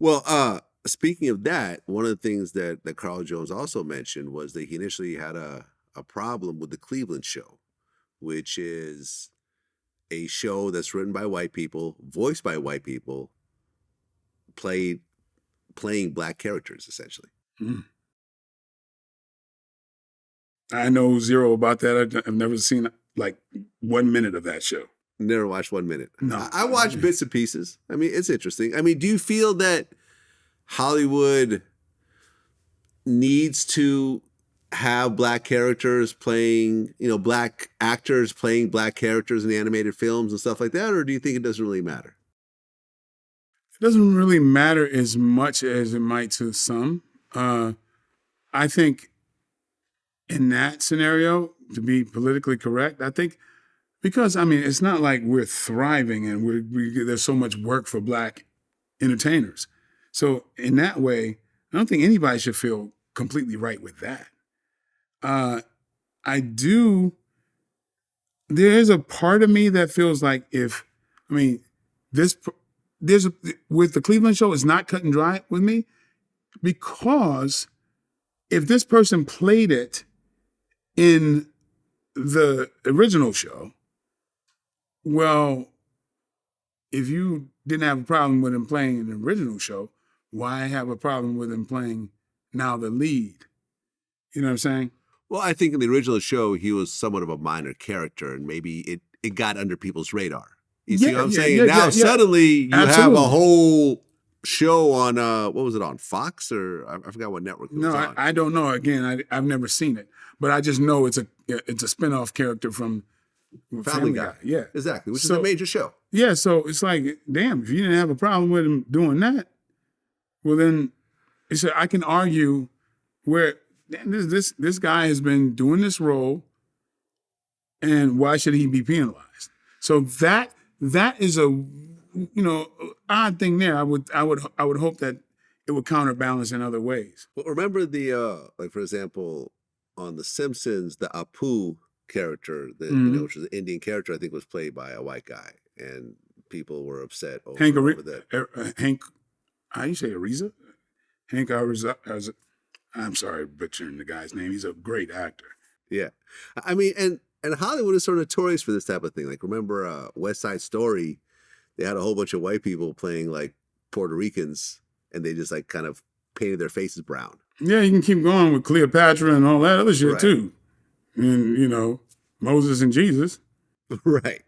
Well, speaking of that, one of the things that Carl Jones also mentioned was that he initially had a problem with the Cleveland show, which is a show that's written by white people, voiced by white people, playing black characters, essentially. Mm. I know zero about that. I've never seen like 1 minute of that show. Never watched 1 minute. No. I watched bits and pieces. I mean, it's interesting. I mean, do you feel that Hollywood needs to have black characters playing, black actors playing black characters in animated films and stuff like that? Or do you think it doesn't really matter? It doesn't really matter as much as it might to some. I think in that scenario, to be politically correct, I think because, it's not like we're thriving and there's so much work for black entertainers. So in that way, I don't think anybody should feel completely right with that. There's a part of me that feels like with the Cleveland show, it's not cut and dry with me, because if this person played it in the original show, well, if you didn't have a problem with him playing in the original show, why have a problem with him playing now the lead? You know what I'm saying? Well, I think in the original show, he was somewhat of a minor character, and maybe it got under people's radar. You see what I'm saying? Now suddenly you have a whole show on, what was it on, Fox? Or I forgot what network it was on. I don't know. Again, I've never seen it. But I just know it's a spinoff character from Family Guy. Yeah. Exactly, which is a major show. Yeah, so it's like, damn, if you didn't have a problem with him doing that, well then, I can argue where this guy has been doing this role, and why should he be penalized? So that is a odd thing there. I would hope that it would counterbalance in other ways. Well, remember the like, for example, on The Simpsons, the Apu character, which was an Indian character, I think was played by a white guy, and people were upset over that. Hank, how do you say Ariza? Hank Ariza. I'm sorry, butchering the guy's name. He's a great actor. Yeah, I mean, and Hollywood is sort of notorious for this type of thing. Like, remember West Side Story? They had a whole bunch of white people playing like Puerto Ricans, and they just like kind of painted their faces brown. Yeah, you can keep going with Cleopatra and all that other shit too. And, Moses and Jesus. Right.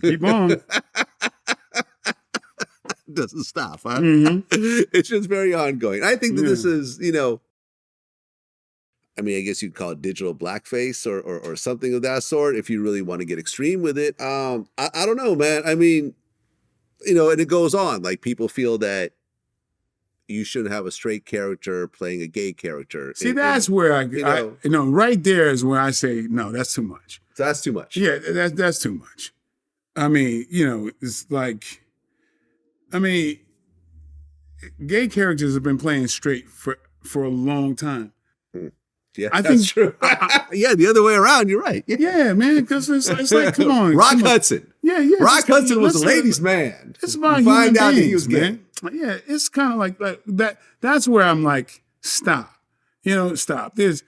Keep on. Doesn't stop, huh? Mm-hmm. It's just very ongoing. I think that this is, I guess you'd call it digital blackface or something of that sort if you really want to get extreme with it. I don't know, man. I mean, and it goes on. Like, people feel that you shouldn't have a straight character playing a gay character. See, that's where right there is where I say, no, that's too much. So that's too much. Yeah, that's too much. It's like, gay characters have been playing straight for a long time. Yeah, that's true. Yeah, the other way around. You're right. Yeah, man, because it's like, come on. Rock Hudson. Yeah. Rock Hudson was a ladies' man. It's about human beings, he was gay. Yeah, it's kind of like that. That's where I'm like, stop. Stop. It's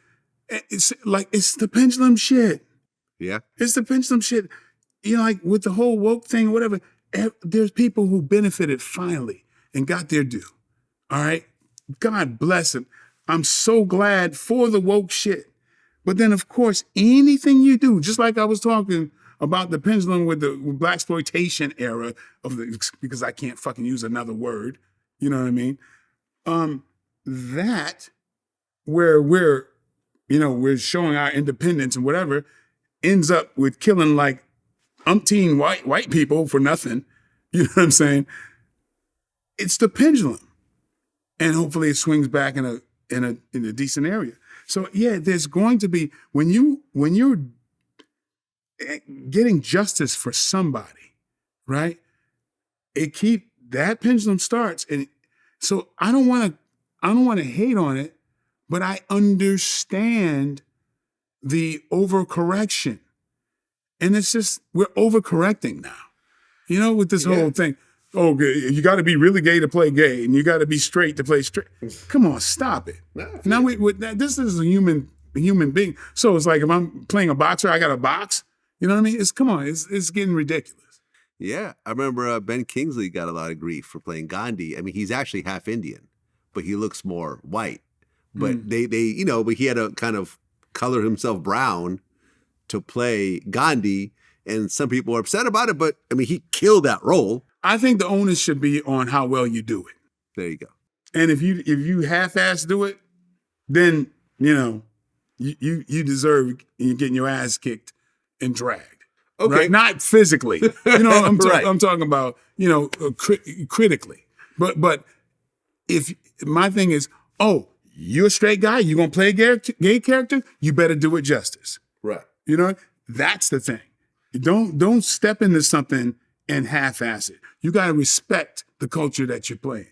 the pendulum shit. Yeah. It's the pendulum shit. Like with the whole woke thing, whatever, there's people who benefited finally and got their due. All right? God bless them. I'm so glad for the woke shit. But then, of course, anything you do, just like I was talking about the pendulum with the blaxploitation era because I can't fucking use another word, you know what I mean? That where we're showing our independence and whatever ends up with killing like umpteen white people for nothing. You know what I'm saying? It's the pendulum, and hopefully it swings back in a decent area. So yeah, there's going to be when you're getting justice for somebody, right? That pendulum starts, and so I don't want to hate on it, but I understand the overcorrection, and it's just we're overcorrecting now, with this whole thing. Oh, you got to be really gay to play gay, and you got to be straight to play straight. Come on, stop it. Now this is a human being. So it's like if I'm playing a boxer, I got a box. You know what I mean? It's getting ridiculous. Yeah, I remember Ben Kingsley got a lot of grief for playing Gandhi. I mean, he's actually half Indian, but he looks more white. But they but he had to kind of color himself brown to play Gandhi, and some people are upset about it. But I mean, he killed that role. I think the onus should be on how well you do it. There you go. And if you half-ass do it, then you deserve getting your ass kicked and dragged. Okay, right? Not physically. I'm right. I'm talking about critically. But if my thing is, oh, you're a straight guy, you gonna play a gay character, you better do it justice. Right. That's the thing. Don't step into something and half-ass it. You got to respect the culture that you're playing.